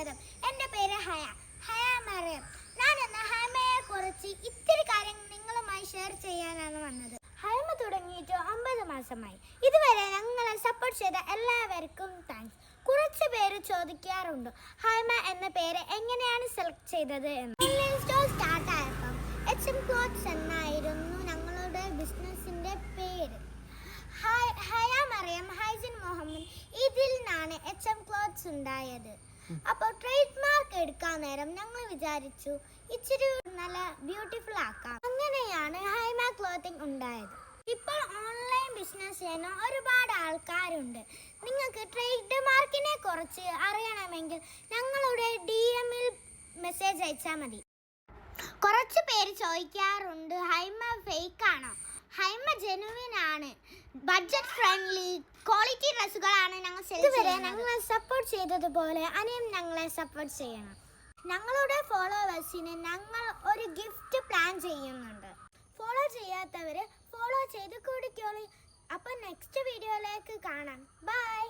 സ്വാഗതം. എൻ്റെ പേര് ഹയ മറിയം. ഞാൻ ഇന്ന് ഹൈമയെ കുറിച്ച് ഇത്തിരി കാര്യങ്ങൾ നിങ്ങളുമായി ഷെയർ ചെയ്യാനാണ് വന്നത്. ഹൈമ തുടങ്ങിയിട്ട് 9 മാസമായി. ഇതുവരെ ഞങ്ങളെ സപ്പോർട്ട് ചെയ്ത എല്ലാവർക്കും താങ്ക്സ്. കുറച്ച് പേര് ചോദിക്കാറുണ്ട് ഹൈമ എന്ന പേര് എങ്ങനെയാണ് സെലക്ട് ചെയ്തത് എന്ന്. ഓൺലൈൻ സ്റ്റോർ സ്റ്റാർട്ട് ആയപ്പം HM ക്ലോത്ത്സ് എന്നായിരുന്നു ഞങ്ങളുടെ ബിസിനസ്സിൻ്റെ പേര്. ഹയ മറിയം ഹൈസിൻ മുഹമ്മദ് ഇതിൽ നിന്നാണ് HM ക്ലോത്ത്സ് ഉണ്ടായത്. അപ്പോൾ ട്രേഡ് മാർക്ക് എടുക്കാൻ നേരം ഞങ്ങൾ വിചാരിച്ചു ഇച്ചിരി നല്ല ബ്യൂട്ടിഫുൾ ആക്കാം. അങ്ങനെയാണ് ഹൈമ ക്ലോത്തിങ് ഉണ്ടായത്. ഇപ്പോൾ ഓൺലൈൻ ബിസിനസ് ചെയ്യുന്ന ഒരുപാട് ആൾക്കാരുണ്ട്. നിങ്ങൾക്ക് ട്രേഡ് മാർക്കിനെ കുറിച്ച് അറിയണമെങ്കിൽ ഞങ്ങളുടെ DM-ൽ മെസ്സേജ് അയച്ചാൽ മതി. കുറച്ച് പേര് ചോദിക്കാറുണ്ട് ഹൈമ ഫേക്ക് ആണോ? ഹൈമ ജെനുവിൻ ആണ്. ബഡ്ജറ്റ് ഫ്രണ്ട്ലി ക്വാളിറ്റി ഡ്രസ്സുകളാണ് ഞങ്ങൾ ഇതുവരെ ഞങ്ങളെ സപ്പോർട്ട് ചെയ്തതുപോലെ അനിയും ഞങ്ങളെ സപ്പോർട്ട് ചെയ്യണം. ഞങ്ങളുടെ ഫോളോവേഴ്സിന് ഞങ്ങൾ ഒരു ഗിഫ്റ്റ് പ്ലാൻ ചെയ്യുന്നുണ്ട്. ഫോളോ ചെയ്യാത്തവർ ഫോളോ ചെയ്ത് കൂടിക്കോളി. അപ്പോൾ നെക്സ്റ്റ് വീഡിയോയിലേക്ക് കാണാം. ബൈ.